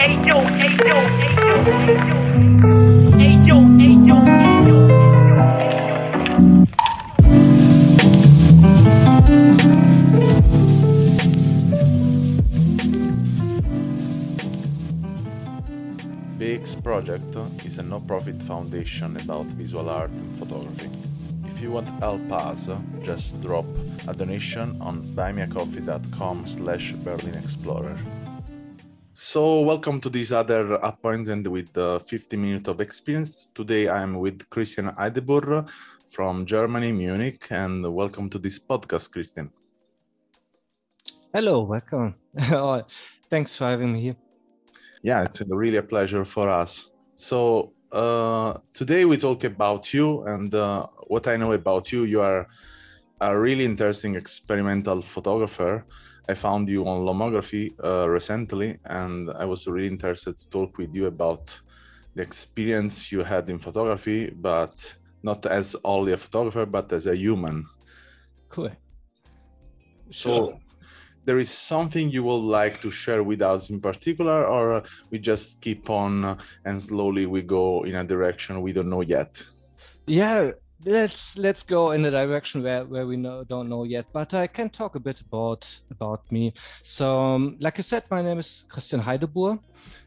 BEEX project is a no-profit foundation about visual art and photography. If you want to help us, just drop a donation on buymeacoffee.com/BerlinExplorer. So welcome to this other appointment with 50 minutes of experience. Today I'm with Christian Heidebur from Germany, Munich, and welcome to this podcast, Christian. Hello, welcome. Thanks for having me here. Yeah, it's really a pleasure for us. So today we talk about you, and what I know about you, you are a really interesting experimental photographer. I found you on Lomography recently, and I was really interested to talk with you about the experience you had in photography, but not as only a photographer, but as a human. Cool. So there is something you would like to share with us in particular, or we just keep on and slowly we go in a direction we don't know yet? Yeah, let's go in a direction where we don't know yet, but I can talk a bit about me. So like I said, my name is Christian Heidebur,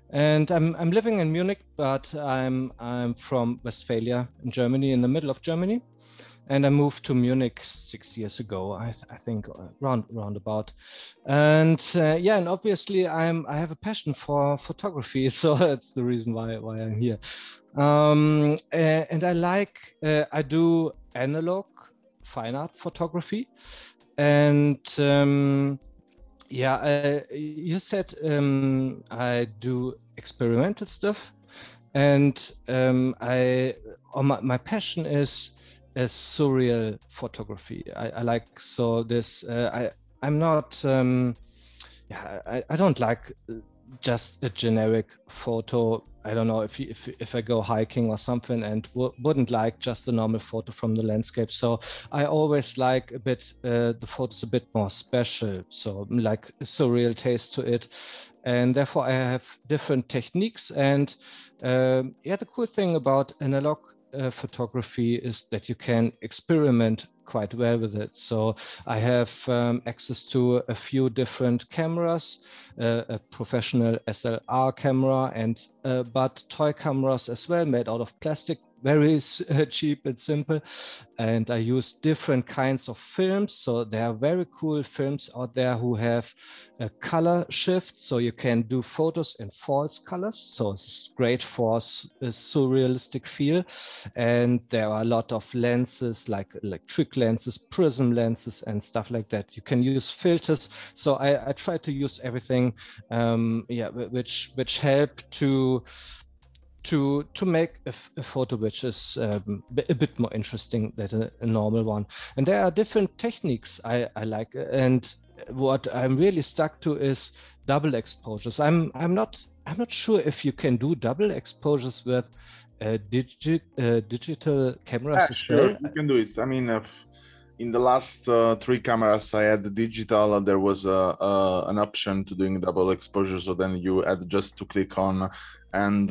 and I'm living in Munich, but I'm from Westphalia in Germany, in the middle of Germany. And I moved to Munich 6 years ago, I think, round about. And yeah, and obviously I have a passion for photography, so that's the reason why I'm here. And I do analog fine art photography, and yeah, you said I do experimental stuff, and my passion is surreal photography. I like I'm not I don't like just a generic photo. I don't know if I go hiking or something and wouldn't like just a normal photo from the landscape. So I always like a bit the photos a bit more special, so like a surreal taste to it, and therefore I have different techniques. And yeah, the cool thing about analog photography is that you can experiment quite well with it. So I have access to a few different cameras, a professional SLR camera, and but toy cameras as well, made out of plastic, very cheap and simple. And I use different kinds of films. So there are very cool films out there who have a color shift, so you can do photos in false colors. So it's great for a surrealistic feel. And there are a lot of lenses, like trick lenses, prism lenses, and stuff like that. You can use filters. So I try to use everything, yeah, which help to make a photo which is a bit more interesting than a normal one. And there are different techniques I like, and what I'm really stuck to is double exposures. I'm not sure if you can do double exposures with digital cameras as Sure, well. you can do it. I mean, in the last 3 cameras I had the digital, there was an option to doing double exposure, so then you had just to click on, and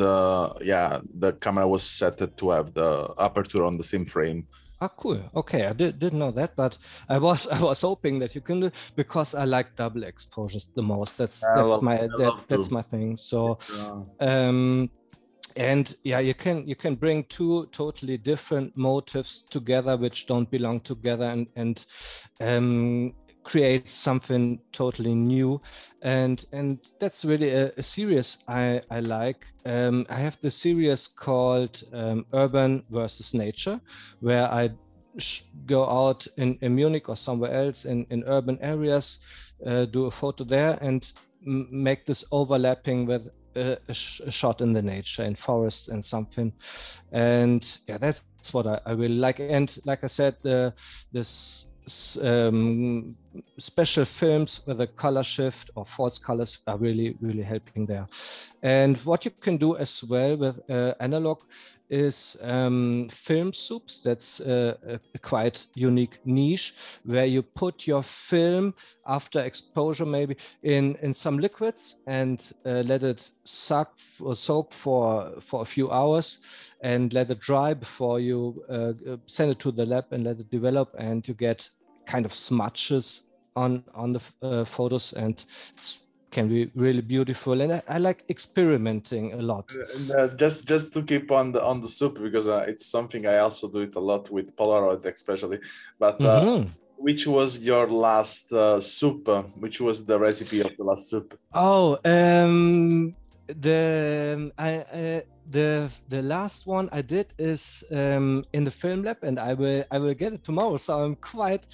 yeah, the camera was set to have the aperture on the same frame. Ah, cool. Okay, I didn't know that, but I was hoping that you can do, because I like double exposures the most. That's my thing. So and yeah, you can bring two totally different motifs together which don't belong together, and create something totally new, and that's really a series I like. I have the series called Urban versus Nature, where I go out in Munich or somewhere else in urban areas, do a photo there, and make this overlapping with a shot in the nature, in forests and something. And yeah, that's what I really like. And like I said, this special films with a color shift or false colors are really, really helping there. And what you can do as well with analog is film soups. That's a quite unique niche where you put your film after exposure maybe in some liquids and let it suck or soak for a few hours and let it dry before you send it to the lab and let it develop, and you get kind of smudges on the photos, and it's can be really beautiful. And I like experimenting a lot. Just to keep on the soup, because it's something I also do it a lot with Polaroid, especially. But which was your last soup? Which was the recipe of the last soup? Oh, the last one I did is in the film lab, and I will get it tomorrow. So I'm quite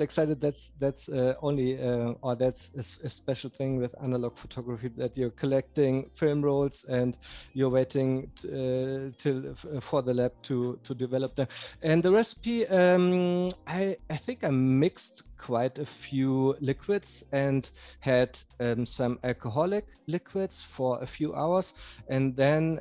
excited. That's only or that's a special thing with analog photography, that you're collecting film rolls and you're waiting till for the lab to develop them. And the recipe, I think I mixed quite a few liquids and had some alcoholic liquids for a few hours, and then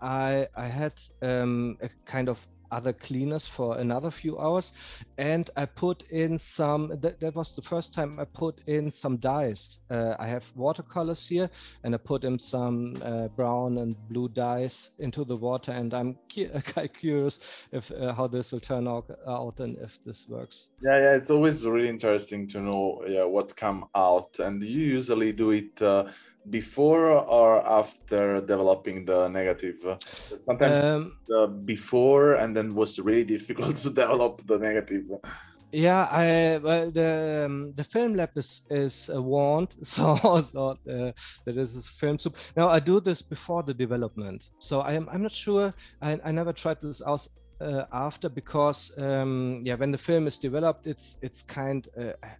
I had a kind of other cleaners for another few hours, and I put in some. That was the first time I put in some dyes. I have watercolors here, and I put in some brown and blue dyes into the water, and I'm quite curious if how this will turn out and if this works. Yeah, it's always really interesting to know what come out. And you usually do it before or after developing the negative? Sometimes before, and then was really difficult to develop the negative. Yeah, well, the film lab is warned, so that is a film soup. Now I do this before the development, so I'm not sure. I never tried this out after, because yeah, when the film is developed, it's kind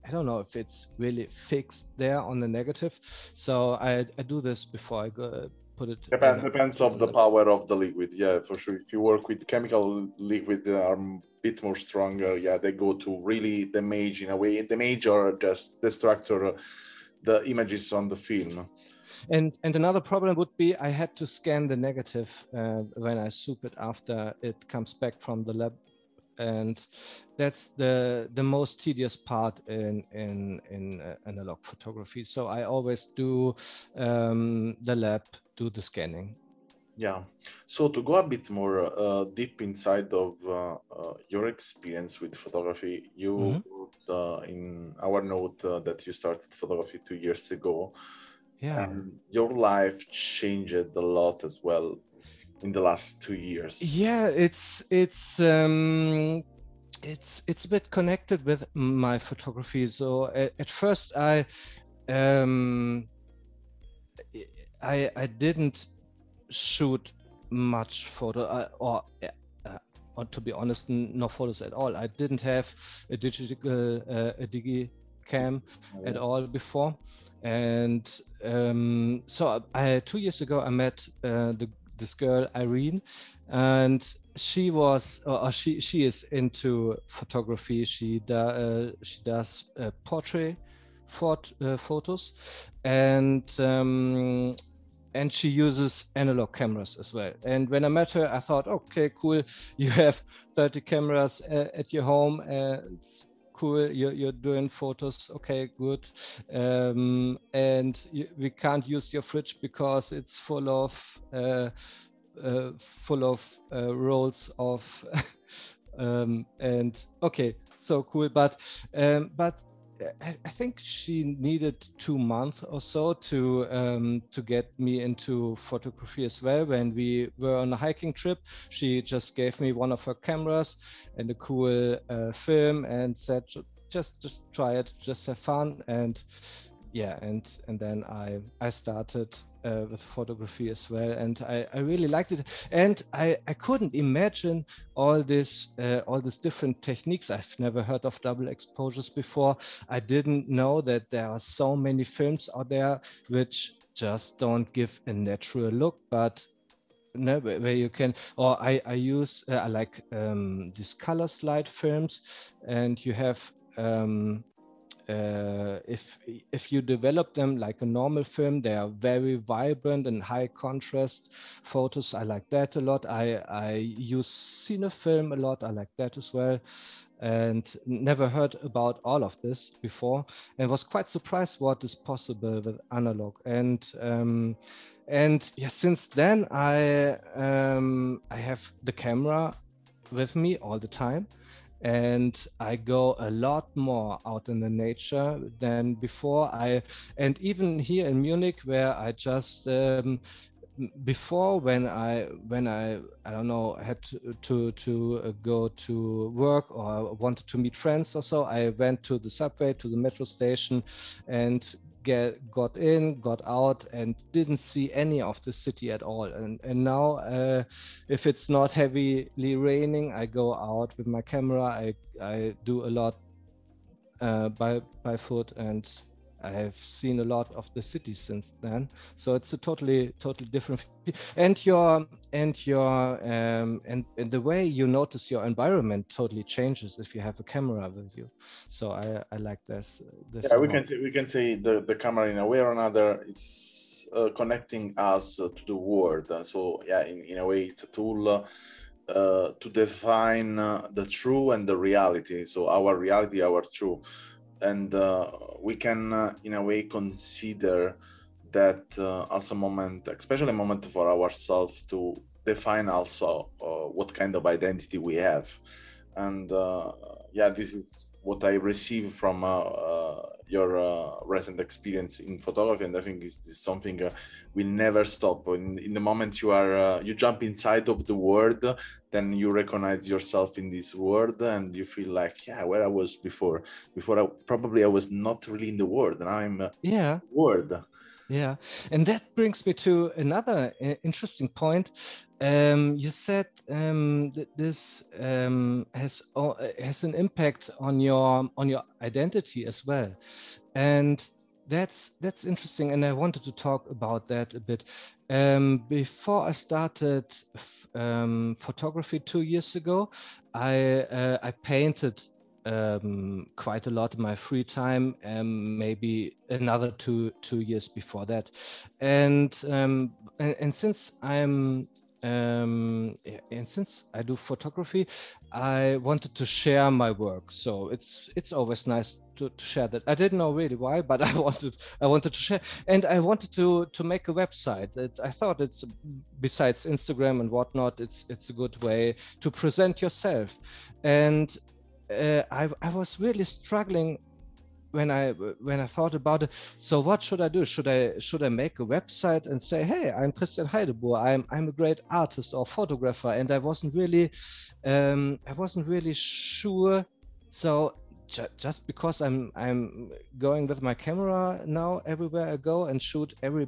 I don't know if it's really fixed there on the negative. So I do this before I go put it. Depends of the power of the liquid. Yeah, for sure. If you work with chemical liquid, they are a bit more stronger. Yeah, they go to really damage in a way. Damage or just destructor the images on the film. And another problem would be I had to scan the negative when I soup it after it comes back from the lab, and that's the most tedious part in analog photography. So I always do the lab, do the scanning. Yeah. So to go a bit more deep inside of your experience with photography, you wrote in our note that you started photography 2 years ago. Yeah. And your life changed a lot as well in the last 2 years. Yeah, it's a bit connected with my photography. So at first I didn't shoot much photo or to be honest, no photos at all. I didn't have a digital a digi cam at all before, and so 2 years ago I met this girl Irene, and she was or she is into photography. She does portrait photos, and she uses analog cameras as well. And when I met her, I thought, okay, cool. You have 30 cameras at your home. It's cool. You're doing photos. Okay, good. And we can't use your fridge because it's full of rolls of and okay, so cool. But I think she needed 2 months or so to get me into photography as well. When we were on a hiking trip, she just gave me one of her cameras and a cool film and said, just try it, just have fun. And yeah, and then I started with photography as well, and I really liked it. And I couldn't imagine all these different techniques. I've never heard of double exposures before. I didn't know that there are so many films out there which just don't give a natural look, but no, where you can, or I use I like these color slide films, and you have if you develop them like a normal film, they are very vibrant and high contrast photos. I like that a lot. I use cinefilm a lot. I like that as well, and never heard about all of this before, and was quite surprised what is possible with analog. And yeah, since then I have the camera with me all the time, and I go a lot more out in the nature than before. And even here in Munich, where I just before, when I don't know, had to go to work or wanted to meet friends or so, I went to the subway, to the metro station, and got in, got out, and didn't see any of the city at all. And now, if it's not heavily raining, I go out with my camera. I do a lot by foot, and I have seen a lot of the city since then. So it's a totally different. And the way you notice your environment totally changes if you have a camera with you. So I like this Yeah, a lot. we can say the camera in a way or another it's connecting us to the world. So yeah, in a way it's a tool to define the true and the reality. So our reality, our true, and we can in a way consider that as a moment, especially a moment for ourselves to define also what kind of identity we have. And yeah, this is what I received from your recent experience in photography, and I think is something will never stop. In the moment you are you jump inside of the world, then you recognize yourself in this world, and you feel like, yeah, where I was before. Before I was not really in the world, now I'm Yeah. world. Yeah, and that brings me to another interesting point. You said that this has an impact on your identity as well, and that's interesting. And I wanted to talk about that a bit. Before I started photography 2 years ago, I painted quite a lot in my free time, maybe another two years before that, and since and since I do photography, I wanted to share my work. So it's always nice to share that. I didn't know really why, but I wanted to share, and I wanted to make a website. I thought it's, besides Instagram and whatnot, it's a good way to present yourself. And I was really struggling when I thought about it. So what should I do? Should I make a website and say, hey, I'm Christian Heidebur. I'm a great artist or photographer, and I wasn't really sure. So just because I'm going with my camera now everywhere I go and shoot every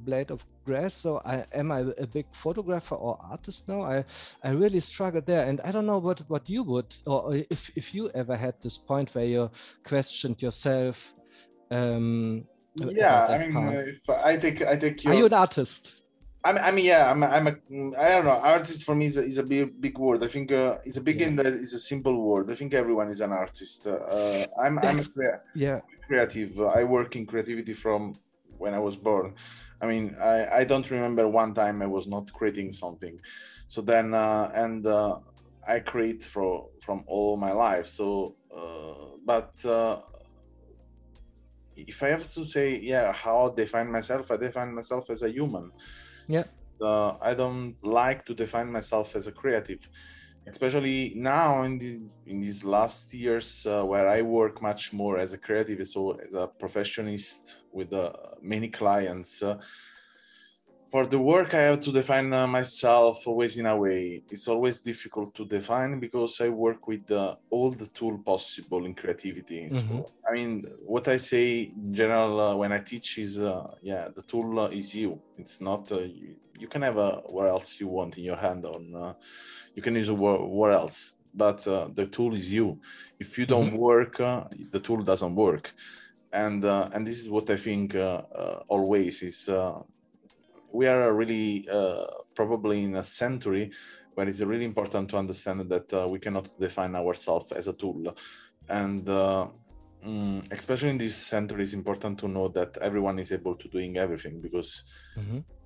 blade of grass, so am I a big photographer or artist now? I really struggled there, and I don't know what you would, or if you ever had this point where you questioned yourself Yeah, about I that mean, part. if I take Are you your an artist? I mean, yeah, I'm a, I don't know. Artist for me is a big word. I think it's a big Yeah, and it's a simple word. I think everyone is an artist. I'm a that's yeah. creative. I work in creativity from when I was born. I mean, I don't remember one time I was not creating something. So then, I create from all my life. So, but if I have to say, yeah, how I define myself, I define myself as a human. Yeah. I don't like to define myself as a creative, especially now in these last years where I work much more as a creative, so as a professionist with many clients. For the work, I have to define myself always in a way. It's always difficult to define because I work with all the tool possible in creativity. Mm-hmm. So, I mean, what I say in general when I teach is, yeah, the tool is you. It's not, you can have what else you want in your hand on, you can use what else, but the tool is you. If you Mm-hmm. don't work, the tool doesn't work. And this is what I think always is, we are really probably in a century where it's really important to understand that we cannot define ourselves as a tool. And especially in this center, it's important to know that everyone is able to doing everything, because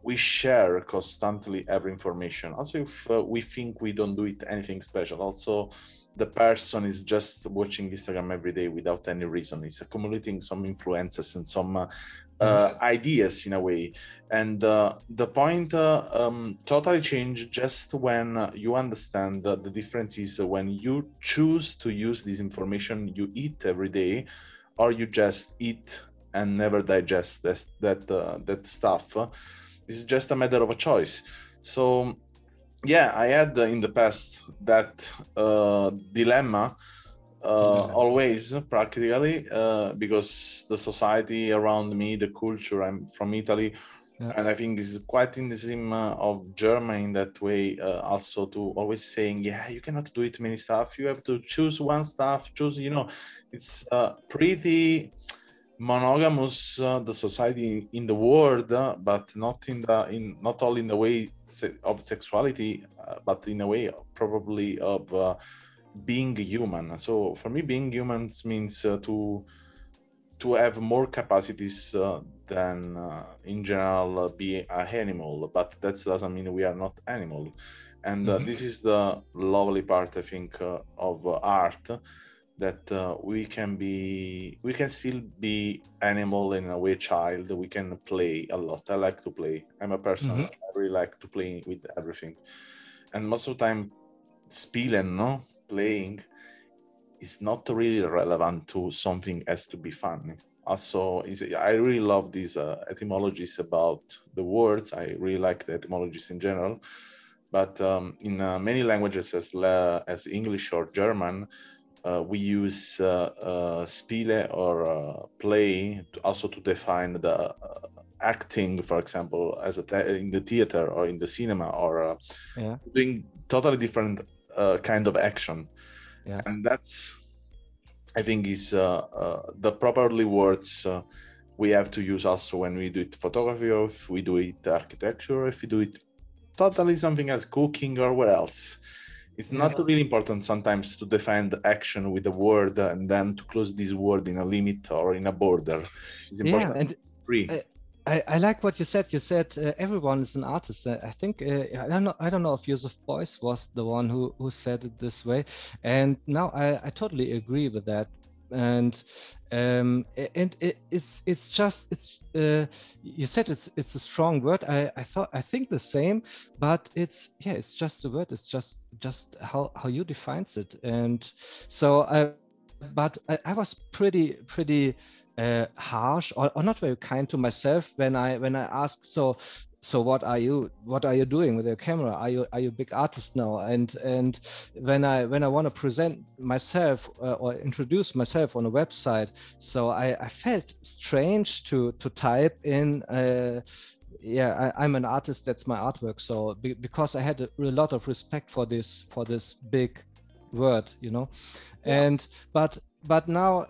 we share constantly every information. Also, if we think we don't do it anything special, also the person is just watching Instagram every day without any reason. It's accumulating some influences and some ideas in a way. And the point totally change just when you understand that the difference is when you choose to use this information you eat every day, or you just eat and never digest that stuff. It's just a matter of a choice. So yeah, I had in the past that dilemma always practically because the society around me, the culture, I'm from Italy, and I think it's quite in the same of Germany in that way, also to always saying, yeah, you cannot do it many stuff, you have to choose one stuff, choose, it's pretty monogamous, the society in the world, but not not all in the way of sexuality, but in a way probably of being human. So for me, being human means to have more capacities than in general be an animal, but that doesn't mean we are not animal. And this is the lovely part, I think, of art, that we can still be animal in a way, child. We can play a lot. I like to play. I'm a person, I really like to play with everything, and most of the time spielen, no, playing is not really relevant to something has to be fun. Also, I really love these etymologies about the words. I really like the etymologies in general, but in many languages, as English or German, we use spiele or play also to define the acting, for example, as in the theater or in the cinema, or doing totally different kind of action. And that's, I think, is the properly words we have to use also when we do it photography, or if we do it architecture, or if we do it totally something else, cooking or what else. It's not really important sometimes to define the action with a word and then to close this word in a limit or in a border. It's important. And free. I like what you said. You said everyone is an artist. I think I don't know if Joseph Beuys was the one who said it this way. And now I totally agree with that. And it's just you said it's a strong word. I think the same, but it's just a word. It's just how you defines it. And so but I was pretty harsh or not very kind to myself when I asked, so what are you doing with your camera? Are you a big artist now? And when I want to present myself or introduce myself on a website, so I felt strange to type in I'm an artist, that's my artwork. So because I had a lot of respect for this big word, and but now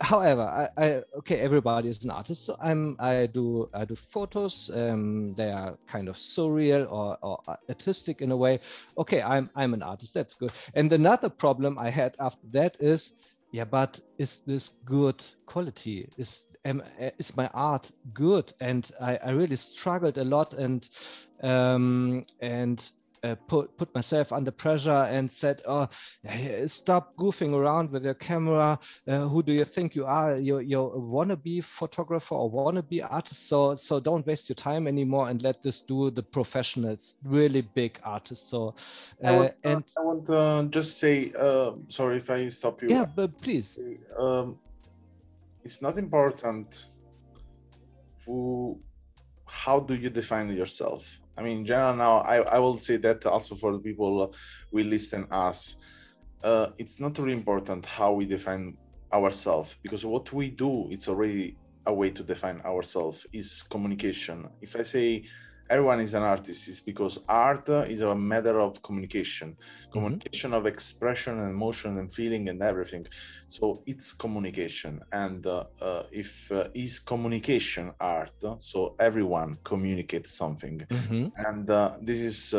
however, I okay, everybody is an artist, so I do photos. They are kind of surreal or artistic in a way. Okay, I'm an artist, that's good. And another problem I had after that is, but is this good quality? Is my art good? And I really struggled a lot, and put myself under pressure and said, oh, stop goofing around with your camera. Who do you think you are? You're a wannabe photographer or wannabe artist, so don't waste your time anymore and let this do the professionals, really big artists. So I want to just say, sorry if I stop you. Yeah, but please. It's not important how do you define yourself. I mean, in general, now I will say that also for the people we listen us. It's not really important how we define ourselves, because what we do, it's already a way to define ourselves, is communication. If I say everyone is an artist, it's because art is a matter of communication of expression and emotion and feeling and everything. So it's communication. And if is communication art, so everyone communicates something. And this is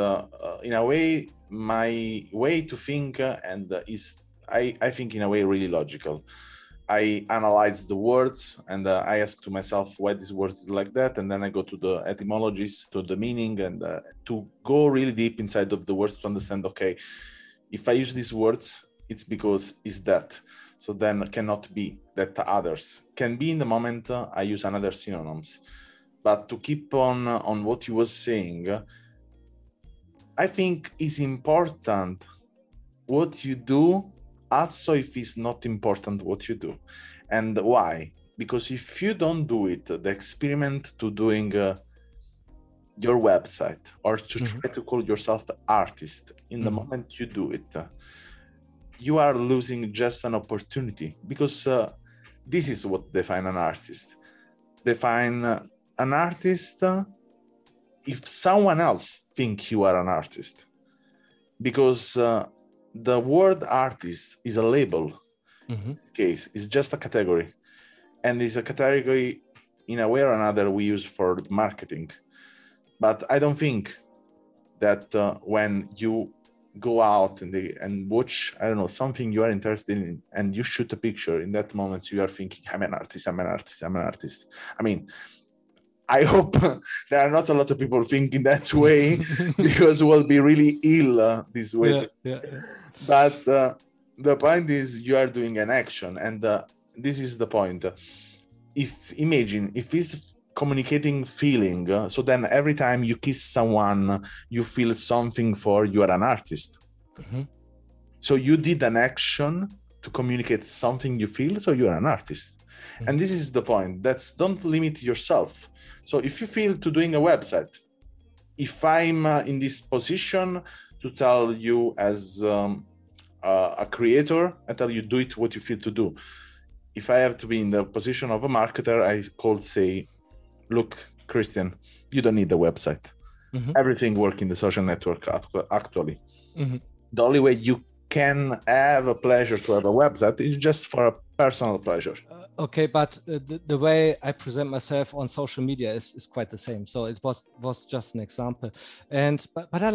in a way my way to think, and is I think in a way really logical. I analyze the words, and I ask to myself why this word is like that, and then I go to the etymologies, to the meaning, and to go really deep inside of the words to understand, okay, if I use these words, it's because it's that. So then cannot be that others. Can be in the moment I use another synonyms. But to keep on what you was saying, I think it's important what you do, also if it's not important what you do. And why? Because if you don't do it, the experiment to doing your website or to try to call yourself artist, in the moment you do it, you are losing just an opportunity, because this is what define an artist. Define an artist if someone else think you are an artist, because the word artist is a label. In this case, it's just a category, and it's a category in a way or another we use for marketing. But I don't think that when you go out and watch, I don't know, something you are interested in, and you shoot a picture, in that moment you are thinking, I'm an artist, I'm an artist, I'm an artist. I mean, I hope there are not a lot of people thinking that way, because we'll be really ill this way. But the point is, you are doing an action, and this is the point. Imagine if it's communicating feeling, so then every time you kiss someone, you feel something for you are an artist. So you did an action to communicate something you feel, so you are an artist. And this is the point. Don't limit yourself. So if you feel to doing a website, if I'm in this position to tell you as a creator, I tell you, do it what you feel to do. If I have to be in the position of a marketer, I could say, look, Christian, you don't need a website. Everything works in the social network actually. The only way you can have a pleasure to have a website is just for a personal pleasure. Okay, but the way I present myself on social media is quite the same. So it was just an example, and but I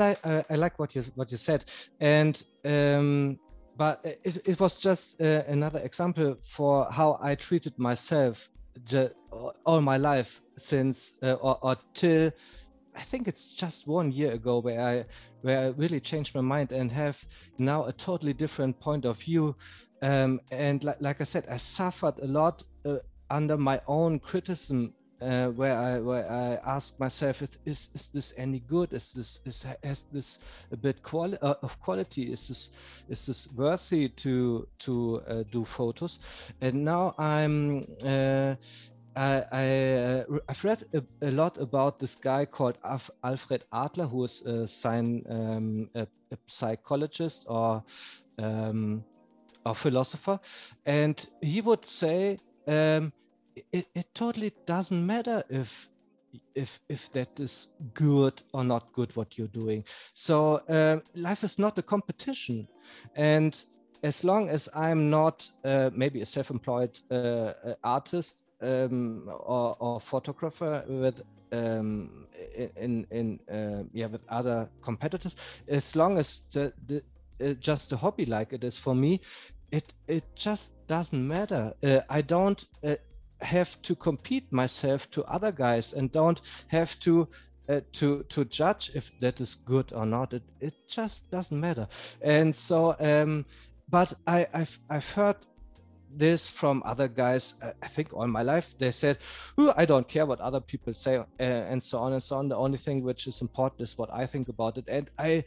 like what you said, and but it was just another example for how I treated myself all my life since or till I think it's just 1 year ago where I really changed my mind and have now a totally different point of view. And like I said, I suffered a lot under my own criticism, where I asked myself, is this any good? Has this a bit of quality? Is this worthy to do photos? And now I've read a lot about this guy called Alfred Adler, who is a psychologist or philosopher, and he would say it totally doesn't matter if that is good or not good what you're doing. So life is not a competition, and as long as I'm not maybe a self-employed artist or photographer with with other competitors, as long as just a hobby like it is for me, it just doesn't matter. I don't have to compete myself to other guys, and don't have to judge if that is good or not. It just doesn't matter. And so but I've heard this from other guys, I think all my life. They said, oh, I don't care what other people say, and so on and so on. The only thing which is important is what I think about it. And I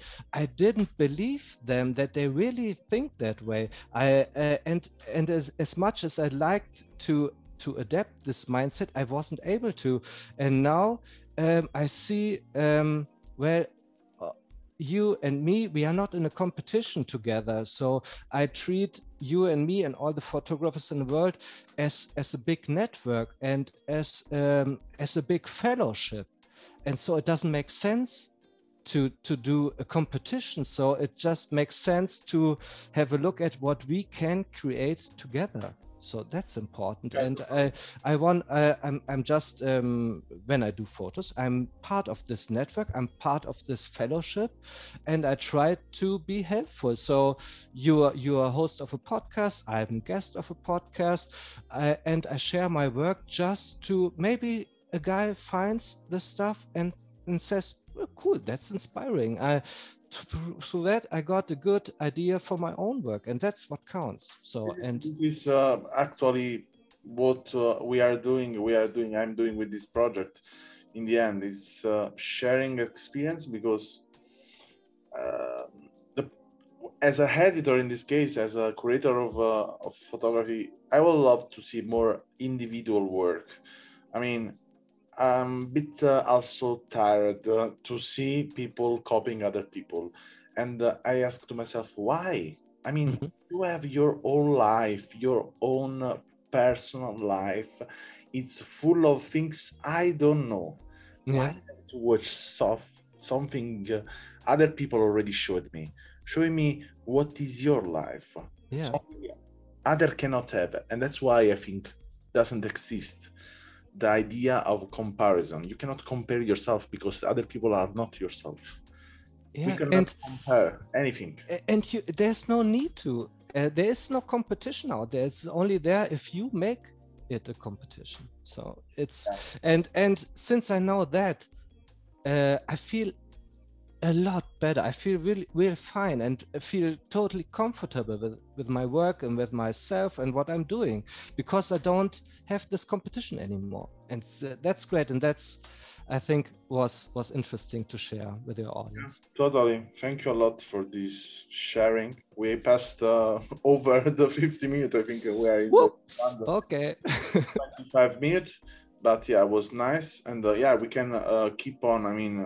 didn't believe them that they really think that way. And as much as I liked to adapt this mindset, I wasn't able to. And now I see well, you and me, we are not in a competition together. So I treat you and me and all the photographers in the world as a big network and as a big fellowship. And so it doesn't make sense to do a competition. So it just makes sense to have a look at what we can create together. So that's important. Yeah, And totally. I'm just when I do photos, I'm part of this network. I'm part of this fellowship, and I try to be helpful. So you are a host of a podcast. I'm a guest of a podcast, and I share my work just to maybe a guy finds the stuff and says, "Oh, cool, that's inspiring." Through that, I got a good idea for my own work, and that's what counts. So, and This is actually what we are doing. I'm doing with this project. In the end, is sharing experience because uh, the, as a editor in this case, as a creator of photography, I would love to see more individual work. I mean, I'm a bit also tired to see people copying other people. And I ask to myself, why? I mean, Mhm. you have your own life, your own personal life. It's full of things I don't know. Why Yeah, have to watch something other people already showed me? Showing me what is your life. yeah, Something other cannot have. And that's why I think doesn't exist the idea of comparison. You cannot compare yourself because other people are not yourself. We yeah. cannot compare anything. And there's no need to. There is no competition out there. It's only there if you make it a competition. So it's Yeah. and since I know that, I feel a lot better. I feel really fine and I feel totally comfortable with my work and with myself and what I'm doing because I don't have this competition anymore. And that's great. And that's, I think, was interesting to share with your Yeah, audience. totally. Thank you a lot for this sharing. We passed over the 50 minutes. I think we are in the Whoops. Okay. 25 minutes. But yeah, it was nice. And yeah, we can keep on. I mean,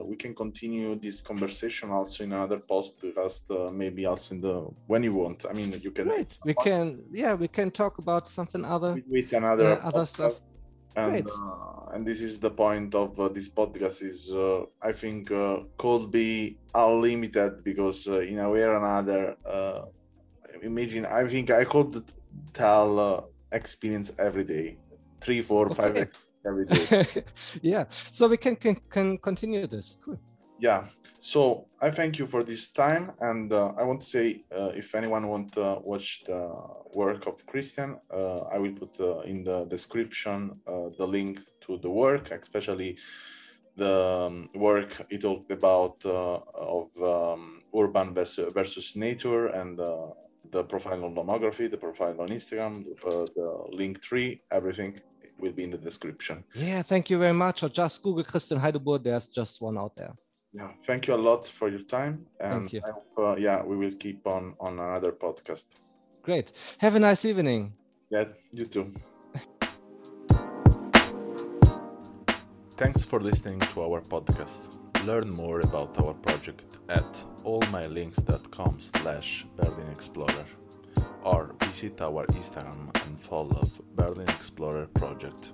we can continue this conversation also in another podcast, maybe also in the when you want. I mean, you can pick Great. We can talk about something other with another other stuff. podcast. Great. And this is the point of this podcast is I think could be unlimited because in a way or another imagine I think I could tell experience every day 3 4 5 Okay. every day. Yeah. So we can continue this. Cool. Yeah, so I thank you for this time, and I want to say if anyone want to watch the work of Christian, I will put in the description the link to the work, especially the work he talked about of urban versus nature, and the profile on Lomography, the profile on Instagram, the link tree, everything will be in the description. Yeah, thank you very much. Or just Google Christian Heidebur. There's just one out there. Yeah, thank you a lot for your time, and Thank you. I hope, yeah, we will keep on another podcast. Great. Have a nice evening. Yeah, you too. Thanks for listening to our podcast. Learn more about our project at allmylinks.com/Berlin Explorer or visit our Instagram and follow Berlin Explorer Project.